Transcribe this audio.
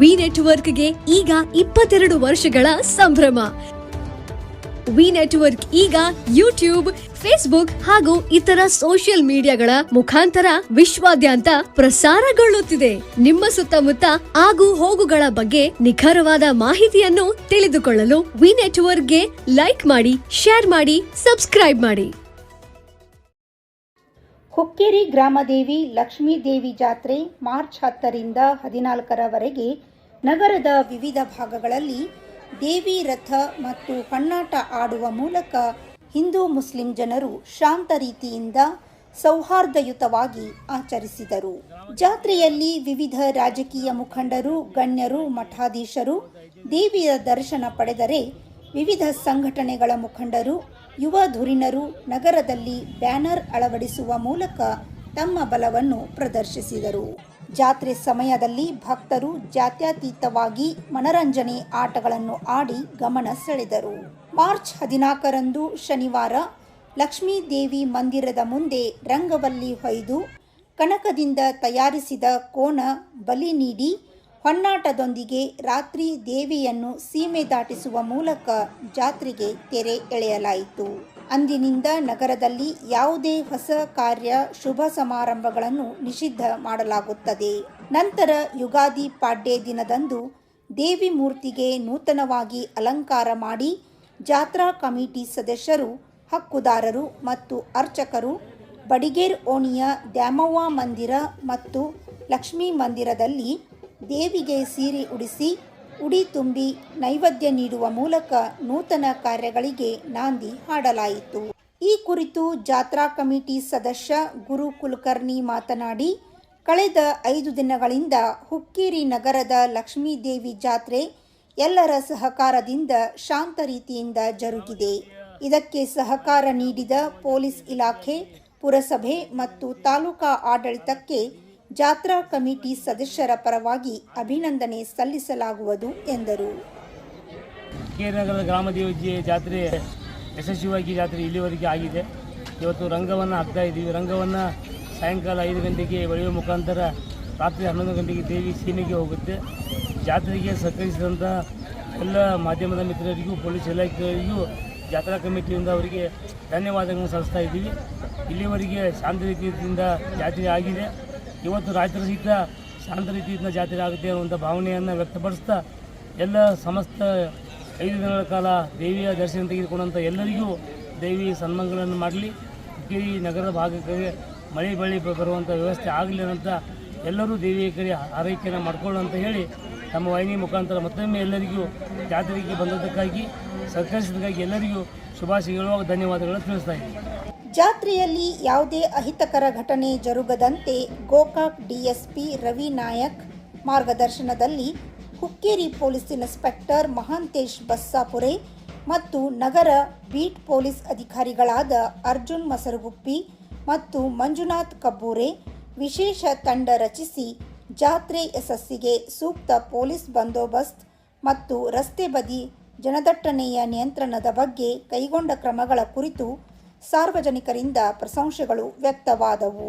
V ನೆಟ್ವರ್ಕ್ಗೆ ಈಗ 22 ವರ್ಷಗಳ ಸಂಭ್ರಮ. ವಿ ನೆಟ್ವರ್ಕ್ ಈಗ ಯೂಟ್ಯೂಬ್, ಫೇಸ್ಬುಕ್ ಹಾಗೂ ಇತರ ಸೋಷಿಯಲ್ ಮೀಡಿಯಾಗಳ ಮುಖಾಂತರ ವಿಶ್ವಾದ್ಯಂತ ಪ್ರಸಾರಗೊಳ್ಳುತ್ತಿದೆ. ನಿಮ್ಮ ಸುತ್ತಮುತ್ತ ಆಗು ಹೋಗುಗಳ ಬಗ್ಗೆ ನಿಖರವಾದ ಮಾಹಿತಿಯನ್ನು ತಿಳಿದುಕೊಳ್ಳಲು ವಿ ನೆಟ್ವರ್ಕ್ಗೆ ಲೈಕ್ ಮಾಡಿ, ಶೇರ್ ಮಾಡಿ, ಸಬ್ಸ್ಕ್ರೈಬ್ ಮಾಡಿ. ಹುಕ್ಕೇರಿ ಗ್ರಾಮದೇವಿ ಲಕ್ಷ್ಮೀದೇವಿ ಜಾತ್ರೆ ಮಾರ್ಚ್ 10ರಿಂದ 14ರವರೆಗೆ ನಗರದ ವಿವಿಧ ಭಾಗಗಳಲ್ಲಿ ದೇವಿ ರಥ ಮತ್ತು ಹೊನ್ನಾಟ ಆಡುವ ಮೂಲಕ ಹಿಂದೂ ಮುಸ್ಲಿಂ ಜನರು ಶಾಂತ ರೀತಿಯಿಂದ ಸೌಹಾರ್ದಯುತವಾಗಿ ಆಚರಿಸಿದರು. ಜಾತ್ರೆಯಲ್ಲಿ ವಿವಿಧ ರಾಜಕೀಯ ಮುಖಂಡರು, ಗಣ್ಯರು, ಮಠಾಧೀಶರು ದೇವಿಯ ದರ್ಶನ ಪಡೆದರೆ ವಿವಿಧ ಸಂಘಟನೆಗಳ ಮುಖಂಡರು, ಯುವ ಧುರೀಣರು ನಗರದಲ್ಲಿ ಬ್ಯಾನರ್ ಅಳವಡಿಸುವ ಮೂಲಕ ತಮ್ಮ ಬಲವನ್ನು ಪ್ರದರ್ಶಿಸಿದರು. ಜಾತ್ರೆ ಸಮಯದಲ್ಲಿ ಭಕ್ತರು ಜಾತ್ಯತೀತವಾಗಿ ಮನರಂಜನೆ ಆಟಗಳನ್ನು ಆಡಿ ಗಮನ ಸೆಳೆದರು. ಮಾರ್ಚ್ 14ರಂದು ಶನಿವಾರ ಲಕ್ಷ್ಮೀದೇವಿ ಮಂದಿರದ ಮುಂದೆ ರಂಗವಲ್ಲಿ ಹೊಯ್ದು ಕನಕದಿಂದ ತಯಾರಿಸಿದ ಕೋಣ ಬಲಿ ನೀಡಿ ಹೊನ್ನಾಟದೊಂದಿಗೆ ರಾತ್ರಿ ದೇವಿಯನ್ನು ಸೀಮೆ ದಾಟಿಸುವ ಮೂಲಕ ಜಾತ್ರೆಗೆ ತೆರೆ ಎಳೆಯಲಾಯಿತು. ಅಂದಿನಿಂದ ನಗರದಲ್ಲಿ ಯಾವುದೇ ಹೊಸ ಕಾರ್ಯ, ಶುಭ ಸಮಾರಂಭಗಳನ್ನು ನಿಷಿದ್ಧ ಮಾಡಲಾಗುತ್ತದೆ. ನಂತರ ಯುಗಾದಿ ಪಾಡ್ಯ ದಿನದಂದು ದೇವಿ ಮೂರ್ತಿಗೆ ನೂತನವಾಗಿ ಅಲಂಕಾರ ಮಾಡಿ ಜಾತ್ರಾ ಕಮಿಟಿ ಸದಸ್ಯರು, ಹಕ್ಕುದಾರರು ಮತ್ತು ಅರ್ಚಕರು ಬಡಿಗೇರ್ ಓಣಿಯ ದ್ಯಾಮವ್ವ ಮಂದಿರ ಮತ್ತು ಲಕ್ಷ್ಮೀ ಮಂದಿರದಲ್ಲಿ ದೇವಿಗೆ ಸೀರೆ ಉಡಿಸಿ ಉಡಿ ತುಂಬಿ ನೈವೇದ್ಯ ನೀಡುವ ಮೂಲಕ ನೂತನ ಕಾರ್ಯಗಳಿಗೆ ನಾಂದಿ ಹಾಡಲಾಯಿತು. ಈ ಕುರಿತು ಜಾತ್ರಾ ಕಮಿಟಿ ಸದಸ್ಯ ಗುರು ಕುಲಕರ್ಣಿ ಮಾತನಾಡಿ, ಕಳೆದ 5 ದಿನಗಳಿಂದ ಹುಕ್ಕೇರಿ ನಗರದ ಲಕ್ಷ್ಮೀದೇವಿ ಜಾತ್ರೆ ಎಲ್ಲರ ಸಹಕಾರದಿಂದ ಶಾಂತ ರೀತಿಯಿಂದ ಜರುಗಿದೆ. ಇದಕ್ಕೆ ಸಹಕಾರ ನೀಡಿದ ಪೊಲೀಸ್ ಇಲಾಖೆ, ಪುರಸಭೆ ಮತ್ತು ತಾಲೂಕಾ ಆಡಳಿತಕ್ಕೆ ಜಾತ್ರಾ ಕಮಿಟಿ ಸದಸ್ಯರ ಪರವಾಗಿ ಅಭಿನಂದನೆ ಸಲ್ಲಿಸಲಾಗುವುದು ಎಂದರು. ನಗರದ ಗ್ರಾಮದೇವಿ ಜಾತ್ರೆ ಯಶಸ್ವಿಯಾಗಿ ಜಾತ್ರೆ ಇಲ್ಲಿವರೆಗೆ ಆಗಿದೆ. ಇವತ್ತು ರಂಗವನ್ನು ಹಾಕ್ತಾ ಇದ್ದೀವಿ. ರಂಗವನ್ನು ಸಾಯಂಕಾಲ 5 ಗಂಟೆಗೆ ಬೆಳೆಯುವ ಮುಖಾಂತರ ರಾತ್ರಿ 11 ಗಂಟೆಗೆ ದೇವಿ ಸೀಮೆಗೆ ಹೋಗುತ್ತೆ. ಜಾತ್ರೆಗೆ ಸಹಕರಿಸಿದಂಥ ಎಲ್ಲ ಮಾಧ್ಯಮದ ಮಿತ್ರರಿಗೂ, ಪೊಲೀಸ್ ಇಲಾಖೆಯವರಿಗೂ, ಜಾತ್ರಾ ಕಮಿಟಿಯಿಂದ ಅವರಿಗೆ ಧನ್ಯವಾದಗಳನ್ನು ಸಲ್ಲಿಸ್ತಾ ಇದ್ದೀವಿ. ಇಲ್ಲಿವರೆಗೆ ಶಾಂತ ರೀತಿಯಿಂದ ಜಾತ್ರೆ ಆಗಿದೆ. ಇವತ್ತು ರಾತ್ರಿ ಸಹಿತ ಶಾಂತ ರೀತಿಯಿಂದ ಜಾತ್ರೆ ಆಗುತ್ತೆ ಅನ್ನುವಂಥ ಭಾವನೆಯನ್ನು ವ್ಯಕ್ತಪಡಿಸ್ತಾ ಎಲ್ಲ ಸಮಸ್ತ 5 ದಿನಗಳ ಕಾಲ ದೇವಿಯ ದರ್ಶನ ತೆಗೆದುಕೊಂಡಂಥ ಎಲ್ಲರಿಗೂ ದೇವಿ ಸನ್ಮಾನಗಳನ್ನು ಮಾಡಲಿ, ಹುಕ್ಕೇರಿ ನಗರದ ಭಾಗಕ್ಕೆ ಮಳೆ ಬಳಿ ಬರುವಂಥ ವ್ಯವಸ್ಥೆ ಆಗಲಿ ಅಂತ ಎಲ್ಲರೂ ದೇವಿಯ ಕಡೆ ಆರೈಕೆಯನ್ನು ಮಾಡಿಕೊಳ್ಳು ಅಂತ ಹೇಳಿ ತಮ್ಮ ವಾಹಿನಿ ಮುಖಾಂತರ ಮತ್ತೊಮ್ಮೆ ಎಲ್ಲರಿಗೂ ಜಾತ್ರೆಗೆ ಬಂದದ್ದಕ್ಕಾಗಿ, ಸಹಕರಿಸಿದ್ದಕ್ಕಾಗಿ ಎಲ್ಲರಿಗೂ ಶುಭಾಶಯಗಳು, ಧನ್ಯವಾದಗಳನ್ನು ತಿಳಿಸ್ತಾ ಇದ್ದೀನಿ. ಜಾತ್ರೆಯಲ್ಲಿ ಯಾವುದೇ ಅಹಿತಕರ ಘಟನೆ ಜರುಗದಂತೆ ಗೋಕಾಕ್ ಡಿಎಸ್ಪಿ ರವಿ ನಾಯಕ್ ಮಾರ್ಗದರ್ಶನದಲ್ಲಿ ಹುಕ್ಕೇರಿ ಪೊಲೀಸ್ ಇನ್ಸ್ಪೆಕ್ಟರ್ ಮಹಾಂತೇಶ್ ಬಸ್ಸಾಪುರೆ ಮತ್ತು ನಗರ ಬೀಟ್ ಪೊಲೀಸ್ ಅಧಿಕಾರಿಗಳಾದ ಅರ್ಜುನ್ ಮಸರಗುಪ್ಪಿ ಮತ್ತು ಮಂಜುನಾಥ್ ಕಬ್ಬೂರೆ ವಿಶೇಷ ತಂಡ ರಚಿಸಿ ಜಾತ್ರೆ ಯಶಸ್ಸಿಗೆ ಸೂಕ್ತ ಪೊಲೀಸ್ ಬಂದೋಬಸ್ತ್ ಮತ್ತು ರಸ್ತೆ ಬದಿ ಜನದಟ್ಟಣೆಯ ನಿಯಂತ್ರಣದ ಬಗ್ಗೆ ಕೈಗೊಂಡ ಕ್ರಮಗಳ ಕುರಿತು ಸಾರ್ವಜನಿಕರಿಂದ ಪ್ರಶಂಸೆಗಳು ವ್ಯಕ್ತವಾದವು.